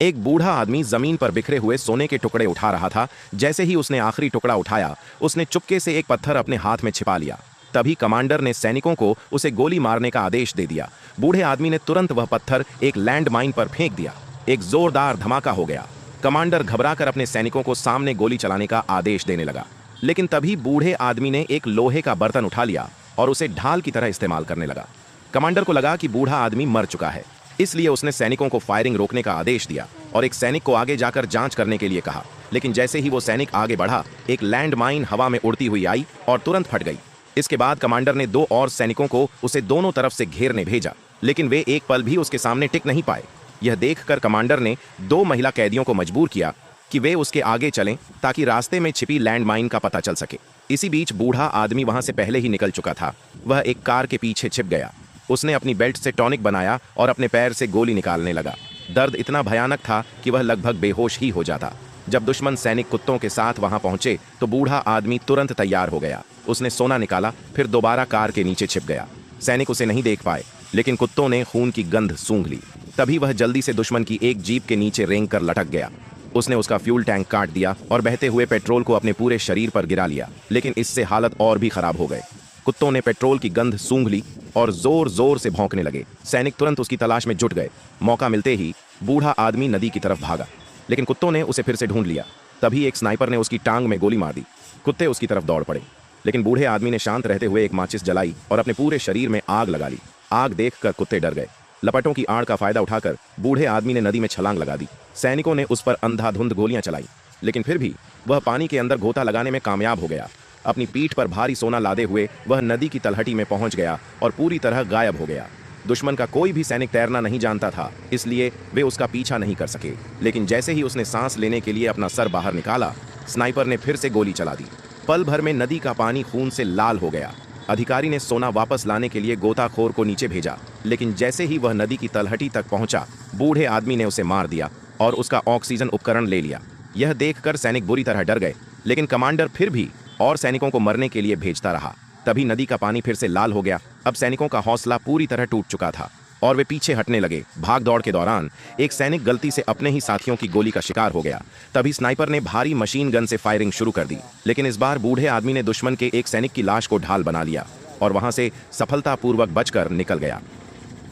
एक बूढ़ा आदमी जमीन पर बिखरे हुए सोने के टुकड़े उठा रहा था। जैसे ही उसने आखिरी टुकड़ा उठाया, उसने चुपके से एक पत्थर अपने हाथ में छिपा लिया। तभी कमांडर ने सैनिकों को उसे गोली मारने का आदेश दे दिया। बूढ़े आदमी ने तुरंत वह पत्थर एक लैंड माइन पर फेंक दिया। एक जोरदार धमाका हो गया। कमांडर घबराकर अपने सैनिकों को सामने गोली चलाने का आदेश देने लगा, लेकिन तभी बूढ़े आदमी ने एक लोहे का बर्तन उठा लिया और उसे ढाल की तरह इस्तेमाल करने लगा। कमांडर को लगा कि बूढ़ा आदमी मर चुका है, इसलिए उसने सैनिकों को फायरिंग रोकने का आदेश दिया और एक सैनिक को आगे जाकर जांच करने के लिए कहा। लेकिन जैसे ही वो सैनिक आगे बढ़ा, एक लैंड माइन हवा में उड़ती हुई आई और तुरंत फट गई। इसके बाद कमांडर ने 2 और सैनिकों को उसे दोनों तरफ से घेरने भेजा, लेकिन वे एक पल भी उसके सामने टिक नहीं पाए। यह देखकर कमांडर ने 2 महिला कैदियों को मजबूर किया कि वे उसके आगे चलें ताकि रास्ते में छिपी लैंड माइन का पता चल सके। इसी बीच बूढ़ा आदमी वहां से पहले ही निकल चुका था। वह एक कार के पीछे छिप गया। उसने अपनी बेल्ट से टॉनिक बनाया और अपने पैर से गोली निकालने लगा। दर्द इतना भयानक था कि वह लगभग बेहोश ही हो जाता। जब दुश्मन सैनिक कुत्तों के साथ वहां पहुंचे तो बूढ़ा आदमी तुरंत तैयार हो गया। उसने सोना निकाला, फिर दोबारा कार के नीचे छिप गया। सैनिक उसे नहीं देख पाए, लेकिन कुत्तों ने खून की गंध सूंघ ली। तभी वह जल्दी से दुश्मन की एक जीप के नीचे रेंग कर लटक गया। उसने उसका फ्यूल टैंक काट दिया और बहते हुए पेट्रोल को अपने पूरे शरीर पर गिरा लिया, लेकिन इससे हालत और भी खराब हो गए। कुत्तों ने पेट्रोल की गंध सूंघ ली और जोर जोर से भौंकने लगे। सैनिक तुरंत उसकी तलाश में जुट गए। मौका मिलते ही बूढ़ा आदमी नदी की तरफ भागा, लेकिन कुत्तों ने उसे फिर से ढूंढ लिया। तभी एक स्नाइपर ने उसकी टांग में गोली मार दी। कुत्ते उसकी तरफ दौड़ पड़े, लेकिन बूढ़े आदमी ने शांत रहते हुए एक माचिस जलाई और अपने पूरे शरीर में आग लगा ली। आग देखकर कुत्ते डर गए। लपटों की आड़ का फायदा उठाकर बूढ़े आदमी ने नदी में छलांग लगा दी। सैनिकों ने उस पर अंधाधुंध गोलियां चलाई, लेकिन फिर भी वह पानी के अंदर गोता लगाने में कामयाब हो गया। अपनी पीठ पर भारी सोना लादे हुए वह नदी की तलहटी में पहुंच गया और पूरी तरह गायब हो गया। दुश्मन का कोई भी सैनिक तैरना नहीं जानता था, इसलिए वे उसका पीछा नहीं कर सके। लेकिन जैसे ही उसने सांस लेने के लिए अपना सर बाहर निकाला, स्नाइपर ने फिर से गोली चला दी। पल भर में नदी का पानी खून से लाल हो गया। अधिकारी ने सोना वापस लाने के लिए गोताखोर को नीचे भेजा, लेकिन जैसे ही वह नदी की तलहटी तक पहुंचा, बूढ़े आदमी ने उसे मार दिया और उसका ऑक्सीजन उपकरण ले लिया। यह देखकर सैनिक बुरी तरह डर गए, लेकिन कमांडर फिर भी और सैनिकों को मरने के लिए भेजता रहा। तभी नदी का पानी फिर से लाल हो गया। अब सैनिकों का हौसला पूरी तरह टूट चुका था और वे पीछे हटने लगे। भाग दौड़ के दौरान एक सैनिक गलती से अपने ही साथियों की गोली का शिकार हो गया। तभी स्नाइपर ने भारी मशीन गन से फायरिंग शुरू कर दी, लेकिन इस बार बूढ़े आदमी ने दुश्मन के एक सैनिक की लाश को ढाल बना लिया और वहां से सफलतापूर्वक बचकर निकल गया।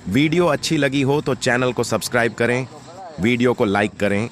वीडियो अच्छी लगी हो तो चैनल को सब्सक्राइब करें, वीडियो को लाइक करें